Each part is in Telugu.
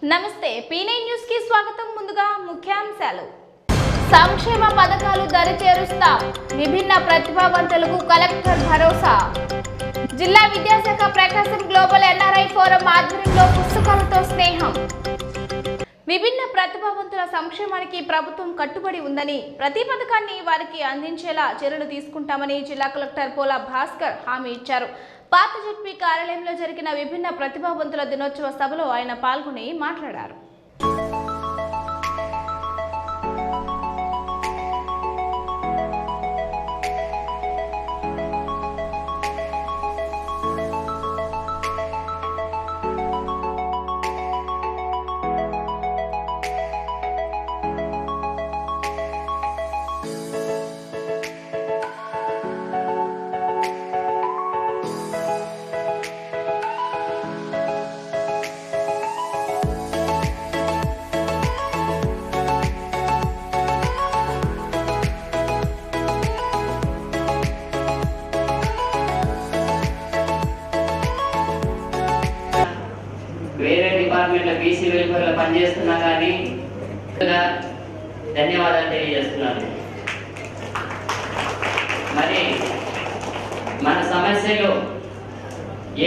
నమస్తే P9 న్యూస్ కి స్వాగతం. ముందుగా ముఖ్యాంశాలు. సంక్షేమ పథకాలు దరిచేరుస్తాం. విభిన్న ప్రతిభావంతులకు కలెక్టర్ భరోసా. జిల్లా విద్యాశాఖ ప్రకాశం గ్లోబల్ NRI ఫోరం ఆధ్వర్యంలో పుస్తకాలతో స్నేహం. విభిన్న ప్రతిభావంతుల సంక్షేమానికి ప్రభుత్వం కట్టుబడి ఉందని, ప్రతి పథకాన్ని వారికి అందించేలా చర్యలు తీసుకుంటామని జిల్లా కలెక్టర్ పోలా భాస్కర్ హామీ ఇచ్చారు. పాత జెడ్పీ కార్యాలయంలో జరిగిన విభిన్న ప్రతిభావంతుల దినోత్సవ సభలో ఆయన పాల్గొని మాట్లాడారు. వేరే డిపార్ట్మెంట్లో బీసీ వెల్ఫేర్లో పనిచేస్తున్నా కానీ ధన్యవాదాలు తెలియజేస్తున్నాను. మరి మన సమస్యలు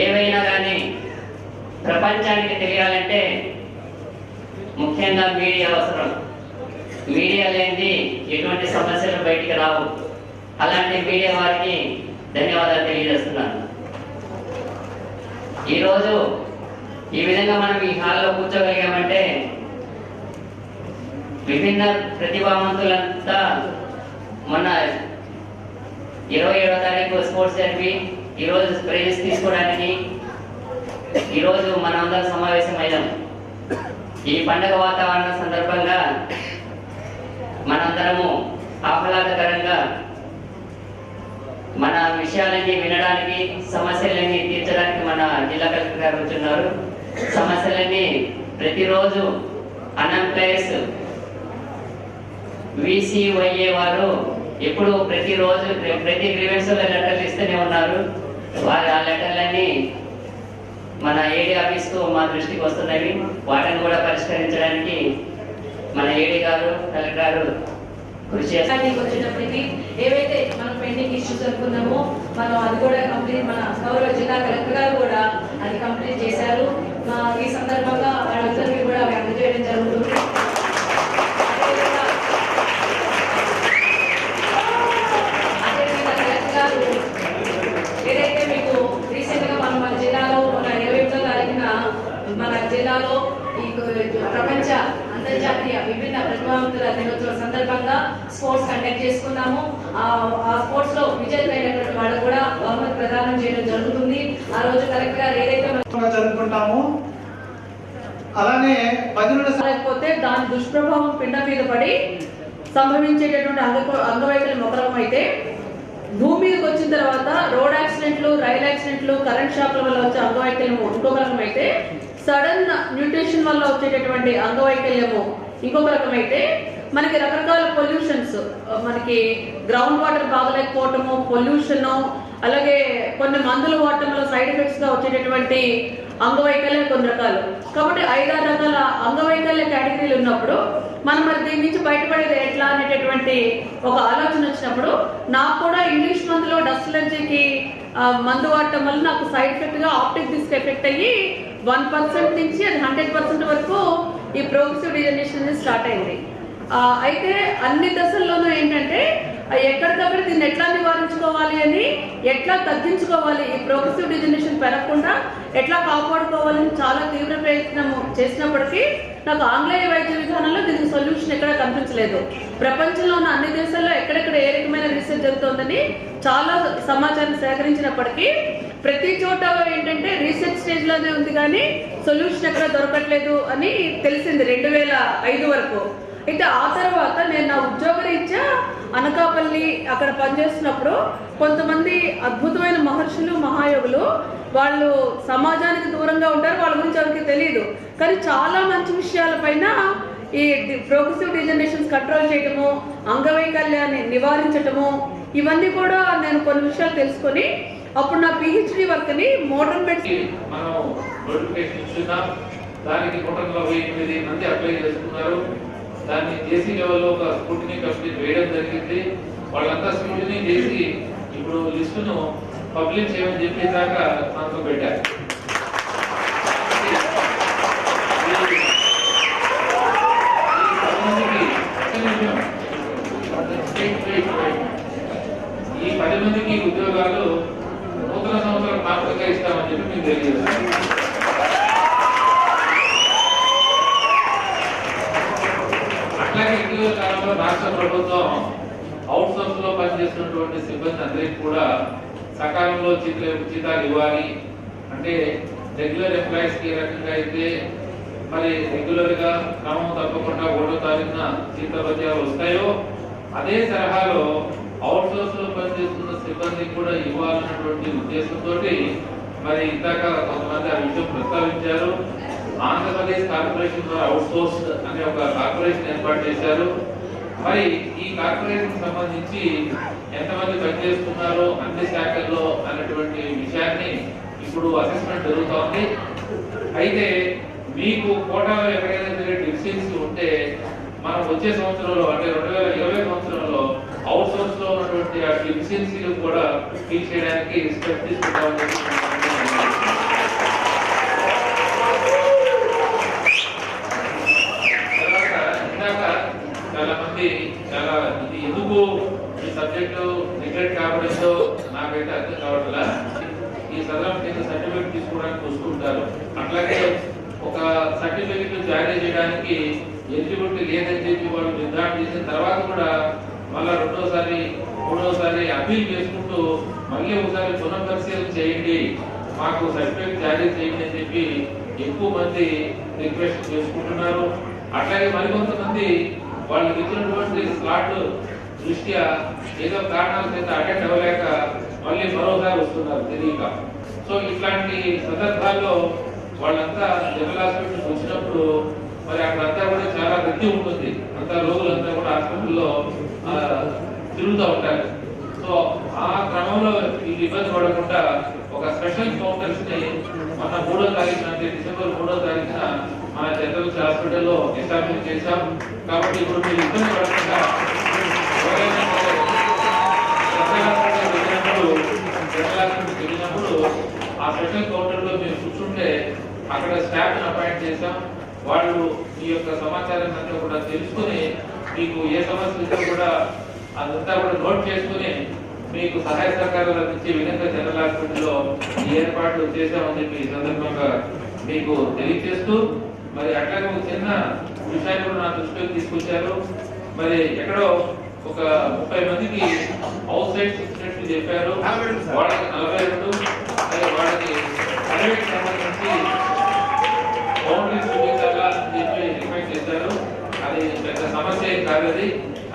ఏవైనా కానీ ప్రపంచానికి తెలియాలంటే ముఖ్యంగా మీడియా అవసరం. మీడియా లేనిది ఎటువంటి సమస్యలు బయటికి రావు. అలాంటి మీడియా వారికి ధన్యవాదాలు తెలియజేస్తున్నాను. ఈరోజు ఈ విధంగా మనం ఈ హాల్లో కూర్చోగలిగామంటే విభిన్న ప్రతిభావంతులంతా మొన్న 27వ తారీఖు స్పోర్ట్స్ జరిపి ఈరోజు ప్రైజెస్ తీసుకోవడానికి ఈరోజు మనమందరం సమావేశమయ్యాం. ఈ పండగ వాతావరణం సందర్భంగా మనందరము ఆహ్లాదకరంగా మన విషయాలన్నీ వినడానికి, సమస్యలన్నీ తీర్చడానికి మన జిల్లా కలెక్టర్ గారు వచ్చున్నారు. సమస్యలన్నీ ప్రతిరోజు అన్ఎంప్లాయీస్ VCYA వారు ఎప్పుడు ప్రతిరోజు ప్రతి గ్రీవెన్స్లో లెటర్లు ఇస్తూనే ఉన్నారు. వారి ఆ లెటర్లన్నీ మన ఏడీ ఆఫీస్కు మా దృష్టికి వస్తున్నవి. వాటిని కూడా పరిష్కరించడానికి మన ఏడీ గారు, కలెక్టర్ గారు కృషి వచ్చేటప్పటికి ఏవైతే మనం పెండింగ్ ఇష్యూస్ అనుకున్నామో మనం అది కూడా కంప్లీట్, మన గౌరవ జిల్లా కలెక్టర్ గారు కూడా అది కంప్లీట్ చేశారు. ఈ సందర్భంగా వాళ్ళందరికీ కూడా అందజేయడం జరుగుతుంది. అదేవిధంగా కలెక్టర్ గారు ఏదైతే మీకు రీసెంట్ గా మన జిల్లాలో మన 28వ తారీఖున మన జిల్లాలో ఈ ప్రపంచ అంతర్జాతీయ విభిన్న ప్రతిభావంతుల దినోత్సవం సందర్భంగా స్పోర్ట్స్ కండక్ట్ చేసుకున్నాము. ఆ స్పోర్ట్స్ లో విజేతమైనటువంటి వాళ్ళు కూడా బహుమతి ప్రదానం చేయడం జరుగుతుంది. ఆ రోజు కలెక్టర్ గారు ఏదైతే జరుపుకుంటాము. అలానే లేకపోతే దాని దుష్ప్రభావం పిండ మీద పడి సంభవించేటటువంటి అంగవైకల్యం ఒక రకం అయితే, భూమి మీదకి వచ్చిన తర్వాత రోడ్ యాక్సిడెంట్లు, రైల్ యాక్సిడెంట్లు, కరెంట్ షాక్ల వల్ల వచ్చే అంగవైకల్యము ఇంకొక రకం అయితే, సడన్ న్యూట్రిషన్ వల్ల వచ్చేటటువంటి అంగవైకల్యము ఇంకొక రకం అయితే, మనకి రకరకాల పొల్యూషన్స్, మనకి గ్రౌండ్ వాటర్ బాగలేకపోవటము, పొల్యూషన్, అలాగే కొన్ని మందులు వాడటంలో సైడ్ ఎఫెక్ట్స్ గా వచ్చేటటువంటి అంగవైకల్యం కొన్ని రకాలు. కాబట్టి 5-6 రకాల అంగవైకల్య కేటగిరీలు ఉన్నప్పుడు మనం మరి దీని నుంచి బయటపడేది ఎట్లా అనేటటువంటి ఒక ఆలోచన వచ్చినప్పుడు, నాకు కూడా ఇంగ్లీష్ మందులో డస్ట్ ఎలర్జీకి మందు వాడటం వల్ల నాకు సైడ్ ఎఫెక్ట్ గా ఆప్టిక్ డిస్క్ ఎఫెక్ట్ అయ్యి 1% నుంచి అది 100% వరకు ఈ ప్రోగ్రెసివ్ డిజనరేషన్ అనేది స్టార్ట్ అయింది. అయితే అన్ని దశల్లోనూ ఏంటంటే ఎక్కడికక్కడ దీన్ని ఎట్లా నివారించుకోవాలి అని, ఎట్లా తగ్గించుకోవాలి, ఈ ప్రోగ్రెసివ్ డిజనరేషన్ పెరగకుండా ఎట్లా కాపాడుకోవాలని చాలా తీవ్ర ప్రయత్నం చేసినప్పటికీ నాకు ఆంగ్లేయ వైద్య విధానంలో దీనికి సొల్యూషన్ ఎక్కడ కనిపించలేదు. ప్రపంచంలో ఉన్న అన్ని దేశాల్లో ఎక్కడెక్కడ ఏ రకమైన రీసెర్చ్ జరుగుతుందని చాలా సమాచారం సేకరించినప్పటికీ ప్రతి చోట ఏంటంటే రీసెర్చ్ స్టేజ్ లోనే ఉంది కానీ సొల్యూషన్ ఎక్కడ దొరకట్లేదు అని తెలిసింది 2005 వరకు. అయితే ఆ తర్వాత నేను నా ఉద్యోగరీత్యా అనకాపల్లి అక్కడ పనిచేస్తున్నప్పుడు కొంతమంది అద్భుతమైన మహర్షులు, మహాయోగులు, వాళ్ళు సమాజానికి దూరంగా ఉంటారు, వాళ్ళ గురించి ఎవరికి తెలియదు, కానీ చాలా మంచి విషయాలపైన ఈ ప్రోగ్రెసివ్ డిజనరేషన్స్ కంట్రోల్ చేయటము, అంగవైకల్యాన్ని నివారించటము, ఇవన్నీ కూడా నేను కొన్ని విషయాలు తెలుసుకొని అప్పుడు నా PhD వర్క్ ని మోడర్న్ మెడిసిన్ మనం నోటిఫికేషన్ ఇచ్చుదాం. దానికి 148 మంది అప్లై చేసుకున్నారు. దాన్ని జేసీ లెవెల్లో ఒక స్క్రూటినీ కమిటీ వేయడం జరిగింది. వాళ్ళంతా స్క్రూటినీ చేసి ఇప్పుడు లిస్టును పబ్లిష్ చేయమని చెప్పేదాకా మనకు పెట్టారు. ఈ 10 మందికి ఉద్యోగాలు నూతన సంవత్సరం కానుకగా ఇస్తామని చెప్పి మీకు తెలియదు. అట్లాగే ఇటీవల కాలంలో రాష్ట్ర ప్రభుత్వం అవుట్ సోర్స్ లో పనిచేస్తున్నటువంటి సిబ్బంది అందరికీ కూడా సకాలంలో జీతాలు ఇవ్వాలి. అంటే రెగ్యులర్ ఎంప్లాయీస్ కి రకంగా అయితే మరి రెగ్యులర్ గా క్రమం తప్పకుండా 1వ తారీఖున జీతభత్యాలు వస్తాయో అదే తరహాలో అవుట్ సోర్స్ లో పనిచేస్తున్న సిబ్బందికి కూడా ఇవ్వాలన్నటువంటి ఉద్దేశంతో మరి ఇందాక కొంతమంది ఆ విషయం ప్రస్తావించారు. ఆంధ్రప్రదేశ్ కార్పొరేషన్ ద్వారా అవుట్ సోర్స్ అనే ఒక కార్పొరేషన్ ఏర్పాటు చేశారు. మరి ఈ కార్పొరేషన్ సంబంధించి ఎంతమంది పనిచేస్తున్నారో అన్ని శాఖల్లో అన్నటువంటి విషయాన్ని ఇప్పుడు అసెస్మెంట్ జరుగుతోంది. అయితే మీకు కోటాలో ఎక్కడైనా డెఫిషియన్సీ ఉంటే మనం వచ్చే సంవత్సరంలో అంటే 2020 సంవత్సరంలో అవుట్ సోర్స్ లో ఉన్నటువంటి ఆ డెఫిషియన్సీలు కూడా ఫిల్ చేయడానికి స్టెప్ తీసుకుంటామని ఇందాక చాలా మంది ఇది ఎందుకు ఈ సబ్జెక్టు నెగ్లెక్ట్ కావడంతో నాకైతే అర్థం కావట్లా. ఈ సదరం కింద సర్టిఫికేట్ తీసుకోవడానికి వస్తుంటారు. అట్లాగే ఒక సర్టిఫికేట్ జారీ చేయడానికి ఎలిజిబిలిటీ లేదని చెప్పి వాళ్ళు నిర్ధారణ చేసిన తర్వాత కూడా మళ్ళా 2వసారి 3వసారి అప్పీల్ చేసుకుంటూ మళ్ళీ ఒకసారి పునఃపరిశీలన చేయండి, మాకు సర్టిఫికేట్ జారీ చేయండి అని చెప్పి ఎక్కువ మంది రిక్వెస్ట్ చేసుకుంటున్నారు. అట్లాగే మరికొంతమంది వాళ్ళకి ఇచ్చినటువంటి స్లాట్ దృష్ట్యా ఏదో కారణాల చేత అటెండ్ అవ్వలేక మళ్ళీ మరోసారి వస్తున్నారు తెలియక. సో ఇట్లాంటి సందర్భాల్లో వాళ్ళంతా జనరల్ హాస్పిటల్కి వచ్చినప్పుడు మరి అక్కడంతా కూడా చాలా రద్దీ ఉంటుంది. అంతా రోగులంతా కూడా హాస్పిటల్లో తిరుగుతూ ఉంటారు. సో ఆ క్రమంలో ఈ ఇబ్బంది పడకుండా ఒక స్పెషల్ కౌంటర్స్ ని మన 3వ తారీఖున అంటే డిసెంబర్ 3వ తారీఖున మన జనరల్ హాస్పిటల్లో ఎస్టాబ్లిష్ చేశాం. కాబట్టి ఇప్పుడు మీరు ఇబ్బంది పడకుండా వెళ్ళినప్పుడు ఆ స్పెషల్ కౌంటర్ లో మీరు కూర్చుంటే అక్కడ స్టాఫ్ ని అపాయింట్ చేశాం. వాళ్ళు ఈ యొక్క సమాచారాన్ని అంతా కూడా తెలుసుకుని మీకు ఏ సమస్య కూడా అదంతా కూడా నోట్ చేసుకుని మీకు సహాయ సహకారాలు అందించే విధంగా జనరల్ హాస్పిటల్లో ఈ ఏర్పాట్లు చేశామని చెప్పి ఈ సందర్భంగా మీకు తెలియజేస్తూ మరి అట్లాగే ఒక చిన్న విషయాన్ని కూడా నా దృష్టికి తీసుకొచ్చారు. మరి ఎక్కడో ఒక 30 మందికి అవుట్ సైడ్ ఇచ్చినట్టు చెప్పారు. వాళ్ళకి 42 వాళ్ళకి ప్రైవేట్ సంబంధించి బౌండరీస్ చూపించాలా అని చెప్పి రిక్వెస్ట్ చేశారు. అది పెద్ద సమస్య ఏం కాదు.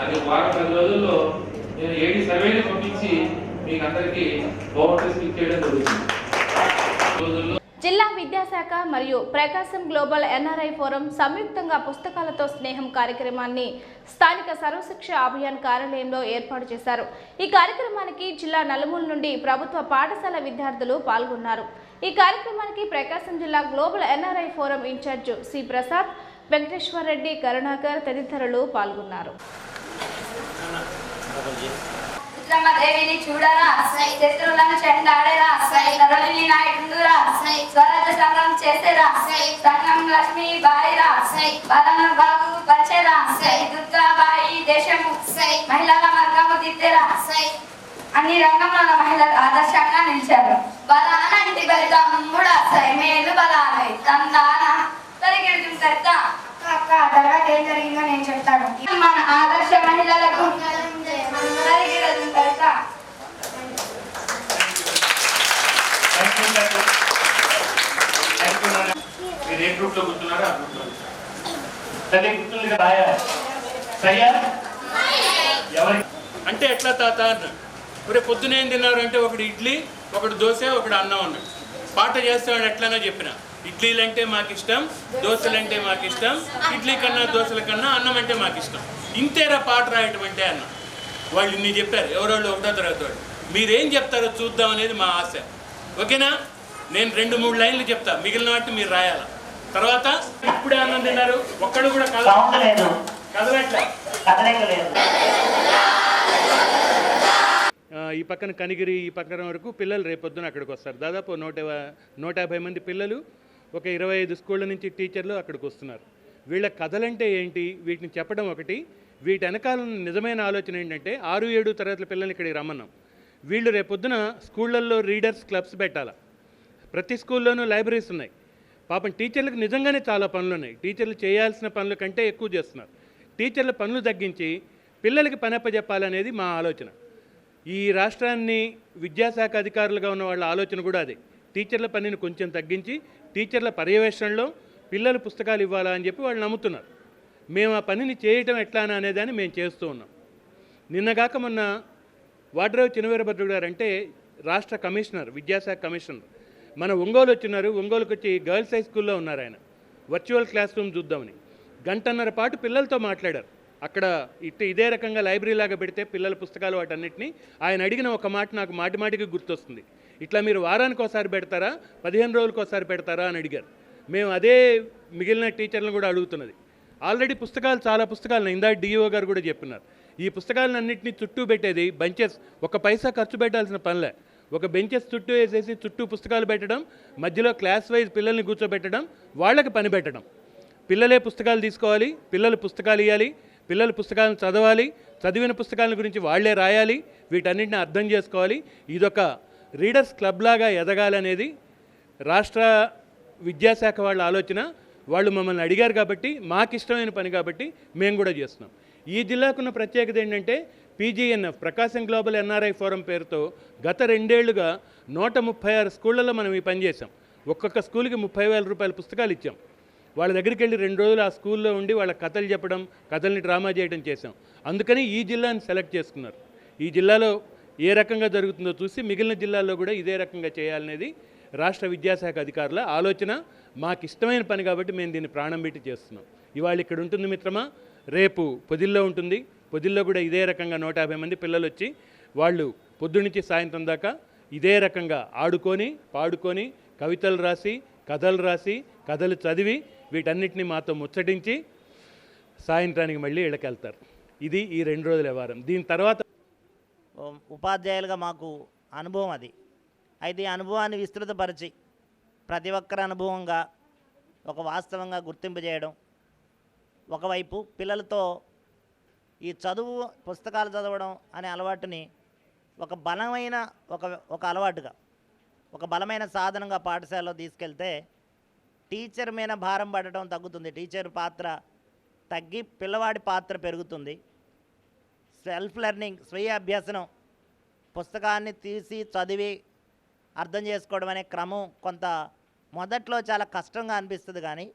అది వారం 10 రోజుల్లో నేను ఏడి సర్వేని పంపించి మీకు అందరికీ బౌండరీస్ ఫిక్స్ చేయడం జరుగుతుంది. జిల్లా విద్యాశాఖ మరియు ప్రకాశం గ్లోబల్ ఎన్ఆర్ఐ ఫోరం సంయుక్తంగా పుస్తకాలతో స్నేహం కార్యక్రమాన్ని స్థానిక సర్వశిక్ష అభియాన్ కార్యాలయంలో ఏర్పాటు చేశారు. ఈ కార్యక్రమానికి జిల్లా నలుమూల నుండి ప్రభుత్వ పాఠశాల విద్యార్థులు పాల్గొన్నారు. ఈ కార్యక్రమానికి ప్రకాశం జిల్లా global NRI forum incharge C Prasad, Venkateshwar Reddy, Karunakar తదితరులు పాల్గొన్నారు. దేవిని చూడరా, శత్రువులను చెండాడేరా, తరలిని నాయకుండురా, స్వరాజ్య సంగ్రామం చేసేరా, సంగం లక్ష్మీ బాయిరా, బలను బాగు పరిచేరా, దుర్గాబాయి దేశము మహిళల మార్గము దిద్దెరా. అన్ని రంగంలో మహిళలు ఆదర్శంగా నిలిచారు. బలానంటి బలితమ్ముడా మేలు బలానై తందాన తరిగిడుతు కర్త. అక్క తర్వాత ఏం జరిగిందో నేను చెప్తాను. మన ఆదర్శ మహిళలకు మీరు ఏ గ్రూప్ లో కూర్చున్నారో ఆ గ్రూప్ లో అంటే ఎట్లా తాత అన్నాడు. మరి పొద్దున ఏం తిన్నారు అంటే ఒకటి ఇడ్లీ, ఒకటి దోశ, ఒకటి అన్నం అన్నాడు. పాట చేస్తాడు ఎట్లనో చెప్పిన, ఇడ్లీలు అంటే మాకు ఇష్టం, దోశలు అంటే మాకు ఇష్టం, ఇడ్లీ కన్నా దోశల కన్నా అన్నం అంటే మాకు ఇష్టం. ఇంతేరా పాట రాయటం అంటే అన్న. వాళ్ళు ఇన్ని చెప్పారు, ఎవరోళ్ళు 1వ తరగతి వాళ్ళు. మీరేం చెప్తారో చూద్దాం అనేది మా ఆశ. ఓకేనా? నేను 2-3 లైన్లు చెప్తా, మిగిలిన వాటిని మీరు రాయాలా. తర్వాత ఇప్పుడే అన్నం తిన్నారు, ఒక్కడు కూడా కదలట్లే. ఈ పక్కన కనిగిరి, ఈ పక్కన వరకు పిల్లలు రేపొద్దున అక్కడికి వస్తారు. దాదాపు 150 మంది పిల్లలు, ఒక 25 స్కూళ్ళ నుంచి టీచర్లు అక్కడికి వస్తున్నారు. వీళ్ళ కథలంటే ఏంటి, వీటిని చెప్పడం ఒకటి. వీటి వెనకాల నిజమైన ఆలోచన ఏంటంటే 6-7 తరగతుల పిల్లల్ని ఇక్కడికి రమ్మన్నాం. వీళ్ళు రేపొద్దున స్కూళ్ళల్లో రీడర్స్ క్లబ్స్ పెట్టాలి. ప్రతి స్కూల్లోనూ లైబ్రరీస్ ఉన్నాయి. పాపం టీచర్లకు నిజంగానే చాలా పనులు ఉన్నాయి. టీచర్లు చేయాల్సిన పనుల కంటే ఎక్కువ చేస్తున్నారు. టీచర్ల పనులు తగ్గించి పిల్లలకి పని అప్పచెప్పాలనేది మా ఆలోచన. ఈ రాష్ట్రాన్ని విద్యాశాఖ అధికారులుగా ఉన్న వాళ్ళ ఆలోచన కూడా అదే. టీచర్ల పనిని కొంచెం తగ్గించి టీచర్ల పర్యవేక్షణలో పిల్లలు పుస్తకాలు ఇవ్వాలా అని చెప్పి వాళ్ళు నమ్ముతున్నారు. మేము ఆ పనిని చేయటం ఎట్లానా అనేదాన్ని మేము చేస్తూ ఉన్నాం. నిన్నగాక మొన్న వాడ్రేవు చినవీరభద్రుడు గారు అంటే రాష్ట్ర కమిషనర్, విద్యాశాఖ కమిషనర్ మన ఒంగోలు వచ్చినారు. ఒంగోలుకి వచ్చి గర్ల్స్ హై స్కూల్లో ఉన్నారు. ఆయన వర్చువల్ క్లాస్ రూమ్ చూద్దామని 1.5 గంటల పాటు పిల్లలతో మాట్లాడారు. అక్కడ ఇదే రకంగా లైబ్రరీ లాగా పెడితే పిల్లల పుస్తకాలు వాటన్నిటిని ఆయన అడిగిన ఒక మాట నాకు మాటిమాటికి గుర్తొస్తుంది. ఇట్లా మీరు వారానికి ఒకసారి పెడతారా, 15 రోజులకు ఒకసారి పెడతారా అని అడిగారు. మేము అదే మిగిలిన టీచర్లను కూడా అడుగుతున్నది. ఆల్రెడీ పుస్తకాలు, చాలా పుస్తకాలు ఇందాక డిఓ గారు కూడా చెప్పినారు. ఈ పుస్తకాలన్నింటినీ చుట్టూ పెట్టేది బెంచెస్, 1 పైసా ఖర్చు పెట్టాల్సిన పనిలే. ఒక బెంచెస్ చుట్టూ వేసేసి చుట్టూ పుస్తకాలు పెట్టడం, మధ్యలో క్లాస్ వైజ్ పిల్లల్ని కూర్చోబెట్టడం, వాళ్ళకి పని పెట్టడం. పిల్లలే పుస్తకాలు తీసుకోవాలి, పిల్లలు పుస్తకాలు ఇవ్వాలి, పిల్లలు పుస్తకాలను చదవాలి, చదివిన పుస్తకాల గురించి వాళ్లే రాయాలి, వీటన్నింటిని అర్థం చేసుకోవాలి. ఇదొక రీడర్స్ క్లబ్ లాగా ఎదగాలనేది రాష్ట్ర విద్యాశాఖ వాళ్ళ ఆలోచన. వాళ్ళు మమ్మల్ని అడిగారు కాబట్టి, మాకు ఇష్టమైన పని కాబట్టి మేము కూడా చేస్తున్నాం. ఈ జిల్లాకున్న ప్రత్యేకత ఏంటంటే పీజీఎన్ఎఫ్, ప్రకాశం గ్లోబల్ ఎన్ఆర్ఐ ఫోరం పేరుతో గత 2 ఏళ్లుగా 136 స్కూళ్ళల్లో మనం ఈ పని చేసాం. ఒక్కొక్క స్కూల్కి 30,000 రూపాయల పుస్తకాలు ఇచ్చాం. వాళ్ళ దగ్గరికి వెళ్ళి 2 రోజులు ఆ స్కూల్లో ఉండి వాళ్ళ కథలు చెప్పడం, కథల్ని డ్రామా చేయడం చేసాం. అందుకని ఈ జిల్లాని సెలెక్ట్ చేసుకున్నారు. ఈ జిల్లాలో ఏ రకంగా జరుగుతుందో చూసి మిగిలిన జిల్లాల్లో కూడా ఇదే రకంగా చేయాలనేది రాష్ట్ర విద్యాశాఖ అధికారుల ఆలోచన. మాకు ఇష్టమైన పని కాబట్టి మేము దీన్ని ప్రాణం పెట్టి చేస్తున్నాం. ఇవాళ ఇక్కడ ఉంటుంది మిత్రమా, రేపు పొదిల్లో ఉంటుంది. పొదిల్లో కూడా ఇదే రకంగా 150 మంది పిల్లలు వచ్చి వాళ్ళు పొద్దునుంచి సాయంత్రం దాకా ఇదే రకంగా ఆడుకొని, పాడుకొని, కవితలు రాసి, కథలు రాసి, కథలు చదివి, వీటన్నిటిని మాతో ముచ్చటించి సాయంత్రానికి మళ్ళీ ఇళ్ళకెళ్తారు. ఇది ఈ 2 రోజుల వ్యవహారం. దీని తర్వాత ఉపాధ్యాయులుగా మాకు అనుభవం అది. అయితే ఈ అనుభవాన్ని విస్తృతపరిచి ప్రతి ఒక్కరి అనుభవంగా ఒక వాస్తవంగా గుర్తింపు చేయడం, ఒకవైపు పిల్లలతో ఈ చదువు, పుస్తకాలు చదవడం అనే అలవాటుని ఒక బలమైన ఒక అలవాటుగా, ఒక బలమైన సాధనంగా పాఠశాలలో తీసుకెళ్తే టీచర్ మీద భారం పడటం తగ్గుతుంది. టీచర్ పాత్ర తగ్గి పిల్లవాడి పాత్ర పెరుగుతుంది. సెల్ఫ్ లెర్నింగ్, స్వీయ అభ్యసనం, పుస్తకాన్ని తీసి చదివి అర్థం చేసుకోవడం అనే క్రమం కొంత మొదట్లో చాలా కష్టంగా అనిపిస్తుంది. కానీ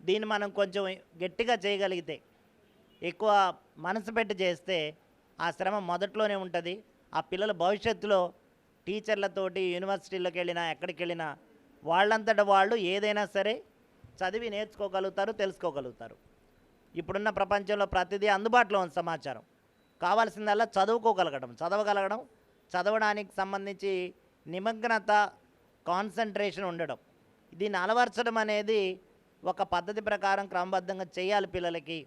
దీన్ని మనం కొంచెం గట్టిగా చేయగలిగితే, ఎక్కువ మనసు పెట్టి చేస్తే ఆ శ్రమ మొదట్లోనే ఉంటుంది. ఆ పిల్లల భవిష్యత్తులో టీచర్లతోటి యూనివర్సిటీలోకి వెళ్ళినా, ఎక్కడికి వెళ్ళినా వాళ్ళంతటా వాళ్ళు ఏదైనా సరే చదివి నేర్చుకోగలుగుతారు, తెలుసుకోగలుగుతారు. ఇప్పుడున్న ప్రపంచంలో ప్రతిదీ అందుబాటులో ఉంది సమాచారం. కావాల్సిందల్లా చదవగలగడం, చదవడానికి సంబంధించి నిమగ్నత, కాన్సన్ట్రేషన్ ఉండడం. దీన్ని అలవర్చడం అనేది ఒక పద్ధతి ప్రకారం క్రమబద్ధంగా చేయాలి పిల్లలకి.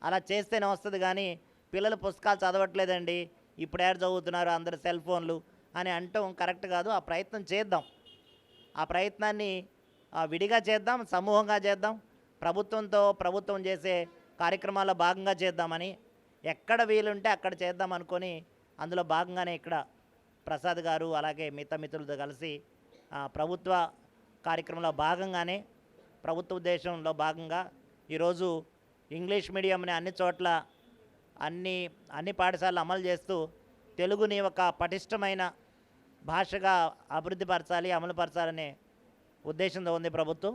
అలా చేస్తేనే వస్తుంది. కానీ పిల్లలు పుస్తకాలు చదవట్లేదండి, ఇప్పుడు ఎవరు చదువుతున్నారు, అందరు సెల్ ఫోన్లు అని అంటాం కరెక్ట్ కాదు. ఆ ప్రయత్నం చేద్దాం. ఆ ప్రయత్నాన్ని విడిగా చేద్దాం, సమూహంగా చేద్దాం, ప్రభుత్వం చేసే కార్యక్రమాల్లో భాగంగా చేద్దామని, ఎక్కడ వీలుంటే అక్కడ చేద్దాం అనుకొని అందులో భాగంగానే ఇక్కడ ప్రసాద్ గారు అలాగే మిగతా మిత్రులతో కలిసి ప్రభుత్వ కార్యక్రమంలో భాగంగానే, ప్రభుత్వ ఉద్దేశంలో భాగంగా ఈరోజు ఇంగ్లీష్ మీడియంని అన్ని చోట్ల అన్ని పాఠశాలలు అమలు చేస్తూ తెలుగుని ఒక పటిష్టమైన భాషగా అభివృద్ధి పరచాలి, అమలుపరచాలనే ఉద్దేశంతో ఉంది ప్రభుత్వం.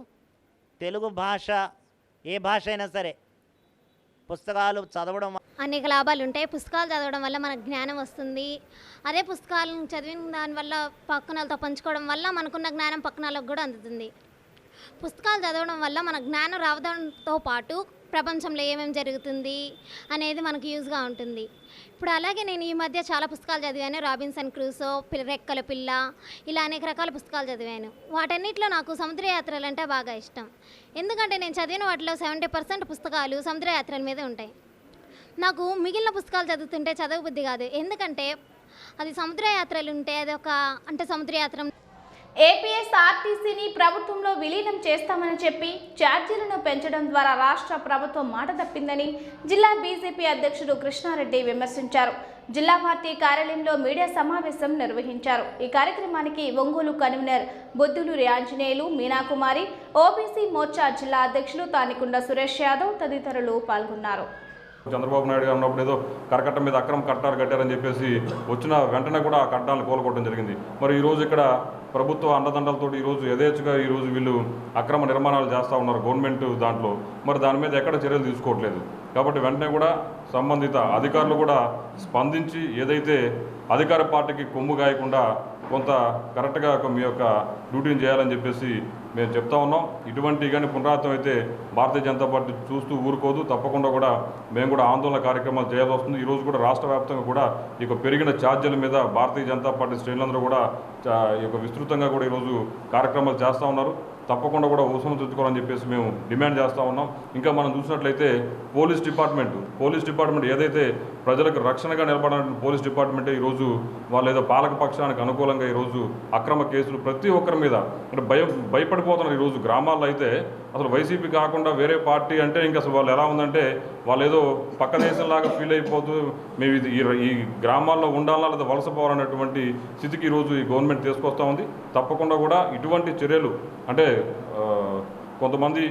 తెలుగు భాష, ఏ భాష అయినా సరే పుస్తకాలు చదవడం అనేక లాభాలు ఉంటాయి. పుస్తకాలు చదవడం వల్ల మనకు జ్ఞానం వస్తుంది. అదే పుస్తకాలను చదివిన దానివల్ల పక్కనలతో పంచుకోవడం వల్ల మనకున్న జ్ఞానం పక్కనలకు కూడా అందుతుంది. పుస్తకాలు చదవడం వల్ల మన జ్ఞానం రావడంతో పాటు ప్రపంచంలో ఏమేమి జరుగుతుంది అనేది మనకు యూజ్గా ఉంటుంది. ఇప్పుడు అలాగే నేను ఈ మధ్య చాలా పుస్తకాలు చదివాను. రాబిన్సన్ క్రూసో, రెక్కల పిల్ల, ఇలా అనేక రకాల పుస్తకాలు చదివాను. వాటన్నిటిలో నాకు సముద్రయాత్రలు అంటే బాగా ఇష్టం. ఎందుకంటే నేను చదివిన వాటిలో 70% పుస్తకాలు సముద్రయాత్రల మీదే ఉంటాయి. నాకు మిగిలిన పుస్తకాలు చదువుతుంటే చదవబుద్ధి కాదు. ఎందుకంటే అది సముద్రయాత్రలు ఉంటే అంటే సముద్రయాత్ర. ఏపీఎస్ఆర్టీసీని ప్రభుత్వంలో విలీనం చేస్తామని చెప్పి ఛార్జీలను పెంచడం ద్వారా రాష్ట్ర ప్రభుత్వం మాట తప్పిందని జిల్లా బీజేపీ అధ్యక్షుడు కృష్ణారెడ్డి విమర్శించారు. జిల్లా పార్టీ కార్యాలయంలో మీడియా సమావేశం నిర్వహించారు. ఈ కార్యక్రమానికి ఒంగోలు కన్వీనర్ బొద్దులూరి ఆంజనేయులు, మీనాకుమారి, ఓబీసీ మోర్చా జిల్లా అధ్యక్షులు తానికొండ సురేష్ యాదవ్ తదితరులు పాల్గొన్నారు. చంద్రబాబు నాయుడు గారు ఉన్నప్పుడు ఏదో కరకట్ట మీద అక్రమ కట్టాలు కట్టారని చెప్పేసి వచ్చిన వెంటనే కూడా ఆ కట్టాలను కోలుకోవడం జరిగింది. మరి ఈరోజు ఇక్కడ ప్రభుత్వ అండదండలతో ఈరోజు యథేచ్ఛగా ఈరోజు వీళ్ళు అక్రమ నిర్మాణాలు చేస్తూ ఉన్నారు గవర్నమెంట్ దాంట్లో. మరి దాని మీద ఎక్కడ చర్యలు తీసుకోవట్లేదు. కాబట్టి వెంటనే కూడా సంబంధిత అధికారులు కూడా స్పందించి ఏదైతే అధికార పార్టీకి కొమ్ము గాయకుండా కొంత కరెక్ట్గా మీ యొక్క డ్యూటీని చేయాలని చెప్పేసి మేము చెప్తా ఉన్నాం. ఇటువంటి కానీ పునరావృతం అయితే భారతీయ జనతా పార్టీ చూస్తూ ఊరుకోదు. తప్పకుండా కూడా మేము కూడా ఆందోళన కార్యక్రమాలు చేయాల్సి వస్తుంది. ఈరోజు కూడా రాష్ట్ర వ్యాప్తంగా కూడా ఈ పెరిగిన ఛార్జీల మీద భారతీయ జనతా పార్టీ శ్రేణులందరూ కూడా ఈ విస్తృతంగా కూడా ఈరోజు కార్యక్రమాలు చేస్తూ ఉన్నారు. తప్పకుండా కూడా ఉపశమనం తెచ్చుకోవాలని చెప్పేసి మేము డిమాండ్ చేస్తూ ఉన్నాం. ఇంకా మనం చూసినట్లయితే పోలీస్ డిపార్ట్మెంట్ ఏదైతే ప్రజలకు రక్షణగా నిలబడిన పోలీస్ డిపార్ట్మెంటే ఈరోజు వాళ్ళు ఏదో పాలక పక్షానికి అనుకూలంగా ఈరోజు అక్రమ కేసులు ప్రతి ఒక్కరి మీద అంటే భయపడిపోతున్నారు. ఈరోజు గ్రామాల్లో అయితే అసలు వైసీపీ కాకుండా వేరే పార్టీ అంటే ఇంకా అసలు వాళ్ళు ఎలా ఉందంటే వాళ్ళు ఏదో పక్క దేశంలాగా ఫీల్ అయిపోతూ మేము ఈ గ్రామాల్లో ఉండాలా లేదా వలస పోవాలన్నటువంటి స్థితికి ఈరోజు ఈ గవర్నమెంట్ తీసుకొస్తూ ఉంది. తప్పకుండా కూడా ఇటువంటి చర్యలు అంటే కొంతమంది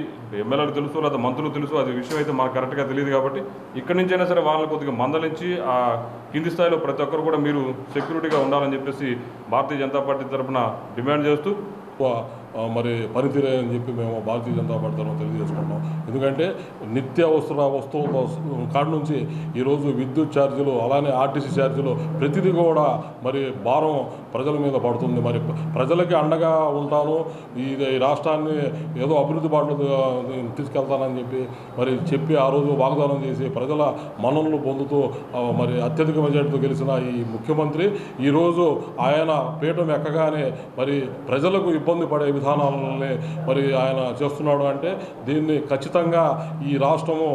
ఎమ్మెల్యేలు తెలుసు లేదా మంత్రులు తెలుసు, అది విషయం అయితే మనకు కరెక్ట్గా తెలియదు. కాబట్టి ఇక్కడి నుంచైనా సరే వాళ్ళని కొద్దిగా మందలించి ఆ కింది స్థాయిలో ప్రతి ఒక్కరు కూడా మీరు సెక్యూరిటీగా ఉండాలని చెప్పేసి భారతీయ జనతా పార్టీ తరఫున డిమాండ్ చేస్తూ మరి పనితీరే అని చెప్పి మేము భారతీయ జనతా పార్టీ తరఫున తెలియజేసుకుంటాం. ఎందుకంటే నిత్యావసర వస్తువుల కాడ నుంచి ఈరోజు విద్యుత్ ఛార్జీలు, అలానే ఆర్టీసీ ఛార్జీలు ప్రతిదీ కూడా మరి భారం ప్రజల మీద పడుతుంది. మరి ప్రజలకి అండగా ఉంటాను, ఈ రాష్ట్రాన్ని ఏదో అభివృద్ధి బాటలో తీసుకెళ్తానని చెప్పి ఆ రోజు వాగ్దానం చేసి ప్రజల మన్ననలు పొందుతూ మరి అత్యధిక మెజార్టీతో గెలిచిన ఈ ముఖ్యమంత్రి ఈరోజు ఆయన పీఠం ఎక్కగానే మరి ప్రజలకు ఇబ్బంది పడే విధానాలని మరి ఆయన చేస్తున్నాడు. అంటే దీన్ని ఖచ్చితంగా ఈ రాష్ట్రము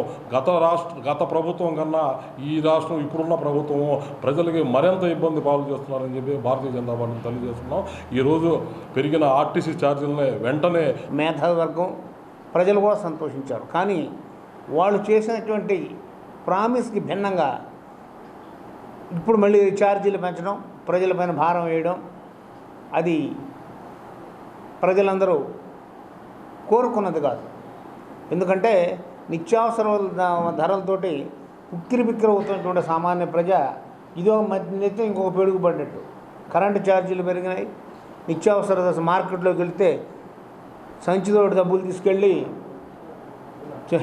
గత ప్రభుత్వం కన్నా ఈ రాష్ట్రం ఇప్పుడున్న ప్రభుత్వము ప్రజలకి మరింత ఇబ్బంది పాలు చేస్తున్నారని చెప్పి భారతీయ జనతా పార్టీని తెలియజేస్తున్నాం. ఈరోజు పెరిగిన ఆర్టీసీ ఛార్జీలని వెంటనే మేధావి వర్గం ప్రజలు కూడా సంతోషించారు. కానీ వాళ్ళు చేసినటువంటి ప్రామిస్కి భిన్నంగా ఇప్పుడు మళ్ళీ ఛార్జీలు పెంచడం, ప్రజలపైన భారం వేయడం, అది ప్రజలందరూ కోరుకున్నది కాదు. ఎందుకంటే నిత్యావసర ధరలతోటి ఉక్కిరిబిక్కిరి అవుతున్నటువంటి సామాన్య ప్రజ ఇదో మధ్య ఇంకొక పెరుగుపడినట్టు. కరెంటు ఛార్జీలు పెరిగినాయి. నిత్యావసర మార్కెట్లోకి వెళ్తే సంచితో డబ్బులు తీసుకెళ్ళి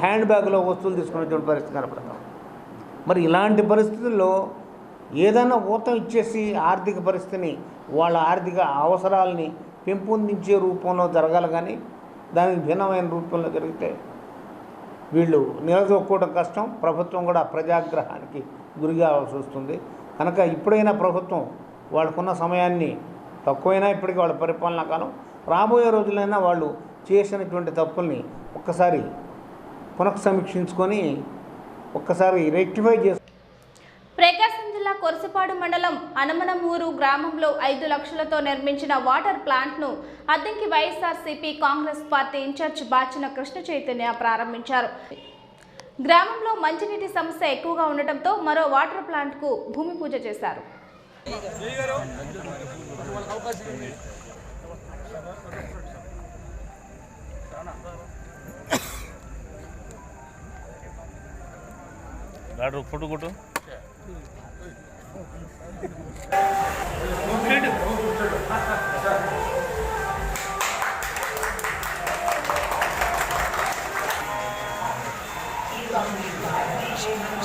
హ్యాండ్ బ్యాగ్లో వస్తువులు తీసుకునేటువంటి పరిస్థితి కనపడతాం. మరి ఇలాంటి పరిస్థితుల్లో ఏదైనా ఊతం ఇచ్చేసి ఆర్థిక పరిస్థితిని, వాళ్ళ ఆర్థిక అవసరాలని పెంపొందించే రూపంలో జరగాలి. కానీ దానికి భిన్నమైన రూపంలో జరిగితే వీళ్ళు నిలదొక్కోవడం కష్టం. ప్రభుత్వం కూడా ప్రజాగ్రహానికి గురి కావాల్సి వస్తుంది. కనుక ఇప్పుడైనా ప్రభుత్వం వాళ్ళకున్న సమయాన్ని తక్కువైనా ఇప్పటికీ వాళ్ళ పరిపాలనా కాలం, రాబోయే రోజులైనా వాళ్ళు చేసినటువంటి తప్పుల్ని ఒక్కసారి పునఃసమీక్షించుకొని ఒక్కసారి రెక్టిఫై చేసి. ప్రకాశం జిల్లా కొరసపాడు మండలం అనమనమూరు గ్రామంలో 5 లక్షలతో నిర్మించిన వాటర్ ప్లాంట్ను అద్దంకి వైఎస్ఆర్సీపీ కాంగ్రెస్ పార్టీ ఇన్ఛార్జ్ బాచిన కృష్ణ చైతన్య ప్రారంభించారు. గ్రామంలో మంచినీటి సమస్య ఎక్కువగా ఉండటంతో మరో వాటర్ ప్లాంట్కు భూమి పూజ చేశారు.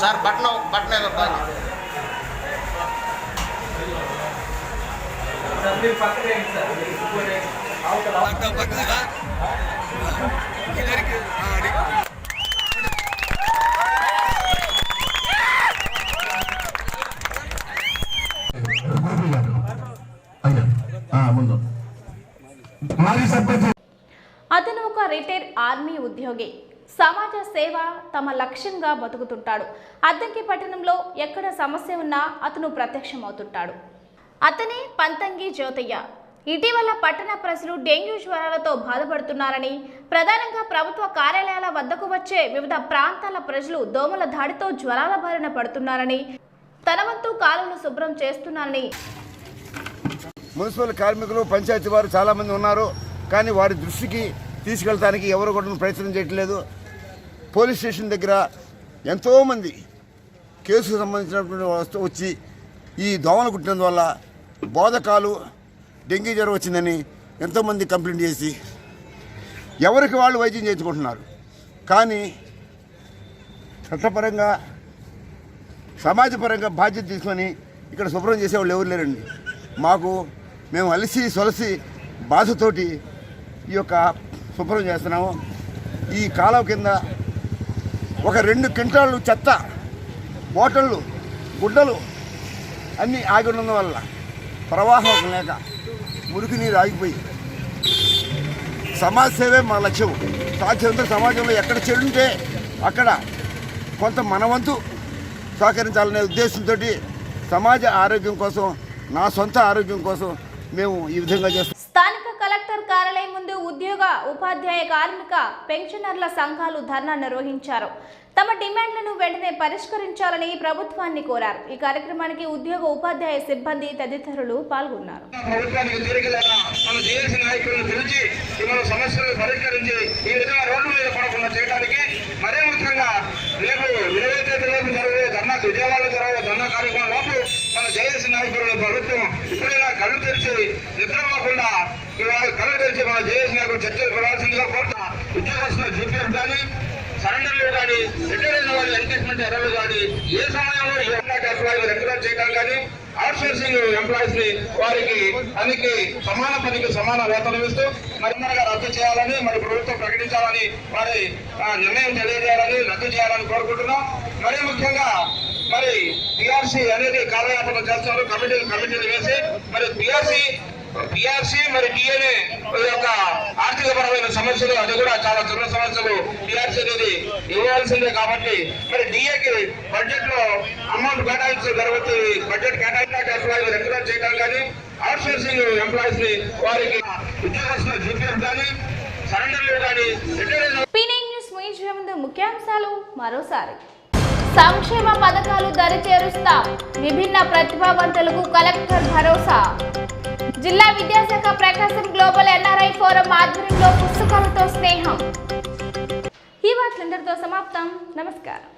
సార్ బట్టన్ ఏదో ఆర్మీ ఉద్యోగి. సమాజ సేవ తమ లక్ష్యంగా బతుకుతుంటాడు. అద్దంకి పట్టణంలో ఎక్కడ సమస్య ఉన్నా అతను ప్రత్యక్షమవుతుంటాడు. అతనే పంతంగి జ్యోతయ్య. ఇటీవల పట్టణ ప్రజలు డెంగ్యూ జ్వరాలతో బాధపడుతున్నారని, ప్రధానంగా ప్రభుత్వ కార్యాలయాల వద్దకు వచ్చే వివిధ ప్రాంతాల ప్రజలు దోమల దాడితో జ్వరాల బారిన పడుతున్నారని, తన వంతు కాలువలు శుభ్రం చేస్తున్నారని. మున్సిపల్ కార్మికులు పంచాయతీ వారు చాలామంది ఉన్నారు, కానీ వారి దృష్టికి తీసుకెళ్ళడానికి ఎవరు కూడా ప్రయత్నం చేయట్లేదు. పోలీస్ స్టేషన్ దగ్గర ఎంతోమంది కేసుకు సంబంధించినటువంటి వచ్చి ఈ దోమలు కుట్టినందువల్ల బోధకాలు డెంగీ జ్వరం వచ్చిందని ఎంతోమంది కంప్లైంట్ చేసి ఎవరికి వాళ్ళు వైద్యం చేయించుకుంటున్నారు. కానీ చట్టపరంగా సమాజపరంగా బాధ్యత తీసుకొని ఇక్కడ శుభ్రం చేసేవాళ్ళు ఎవరు లేరండి. మేము అలసి సొలసి బాధతోటి ఈ యొక్క శుభ్రం చేస్తున్నాము. ఈ కాలువ కింద ఒక 2 క్వింటాళ్ళు చెత్త, బాటిళ్ళు, గుడ్డలు అన్నీ ఆగి ఉండడం వల్ల ప్రవాహం లేక మురికి నీరు ఆగిపోయి సమాజ సేవే మా లక్ష్యం. సాధ్యమంతా సమాజంలో ఎక్కడ చెడుంటే అక్కడ కొంత మనవంతు సహకరించాలనే ఉద్దేశంతో సమాజ ఆరోగ్యం కోసం, నా సొంత ఆరోగ్యం కోసం మేము ఈ విధంగా చేస్తాం. స్థానిక కలెక్టర్ కార్యాలయం ముందు ఉద్యోగ, ఉపాధ్యాయ, కార్మిక, పెన్షనర్ల సంఘాలు ధర్నా నిర్వహించారు. తమ డిమాండ్లను వెంటనే పరిష్కరించాలని ప్రభుత్వాన్ని కోరారు. ఈ కార్యక్రమానికి ఉద్యోగ, ఉపాధ్యాయ సిబ్బంది తదితరులు పాల్గొన్నారు. ప్రభుత్వానికి తీరికలేదా మన జేఏసీ నాయకులను పిలిచి మన సమస్యలను పరిష్కరించి ఈ విధంగా రోడ్డు మీద పడకుండా చేయడానికి, మరీ ముఖ్యంగా రేపు 20 తేదీలోపు జరిగే ధర్నా, విజయవాడలో జరిగే ధర్నా కార్యక్రమం లోపు మన జేఏసీ నాయకులను ప్రభుత్వం ఇప్పుడైనా కళ్ళు తెరిచి నిద్రపోకుండా ఇవాళ కళ్ళు తెరిచి మన జేఏసీ నాయకులు చర్చలు పెరాల్సిందిగా కోరుతా. ఉద్యోగస్తుల జీపీఎఫ్ కానీ, సరెండర్లు కానీ, రిటైర్ అయిన వాళ్ళు ఎంగేజ్మెంట్ ఎర్రలు కానీ, ఏ సమయంలో ఈ ఎంప్లాయీలు రెగ్యులర్ చేయడం కానీ, అవుట్ సోర్సింగ్ ఎంప్లాయీస్ ని వారికి పనికి సమాన వేతనం ఇస్తూ మరింతగా రద్దు చేయాలని, మరి ప్రభుత్వం ప్రకటించాలని, వారి నిర్ణయం తెలియజేయాలని, రద్దు చేయాలని కోరుకుంటున్నాం. మరీ ముఖ్యంగా మరి పిఆర్సీ అనేది కాలయాపన చేస్తారు. కమిటీలు వేసి మరి పిఆర్సీ మరి డిఎన్ఏ యొక్క ఆర్థిక పరమైన సమస్యలు, అది కూడా చాలా చిన్న సమస్యలు. పిఆర్సీ అనేది ఇవ్వాల్సిందే కాబట్టి మరి డిఏకి బడ్జెట్ లో అమౌంట్ కేటాయించడం జరుగుతుంది. బడ్జెట్ కేటాయించిన ఎంప్లాయీలు రెగ్యులర్ చేయడం కానీ, అవుట్ సోర్సింగ్ ఎంప్లాయీస్ ని వారికి ఉద్యోగస్తుల జీపీఎఫ్ కానీ, సరెండర్లు కానీ, రిటైర్ అయిన ముందు ముఖ్యాంశాలు మరోసారి. సంక్షేమ పథకాలు దరిచేరుస్తాం, విభిన్న ప్రతిభావంతులకు కలెక్టర్ భరోసా. జిల్లా విద్యాశాఖ ప్రకాశం గ్లోబల్ ఎన్ఆర్ఐ ఫోరం ఆధ్వర్యంలో పుస్తకాలతో స్నేహం. ఈ వార్తలందరితో సమాప్తం. నమస్కారం.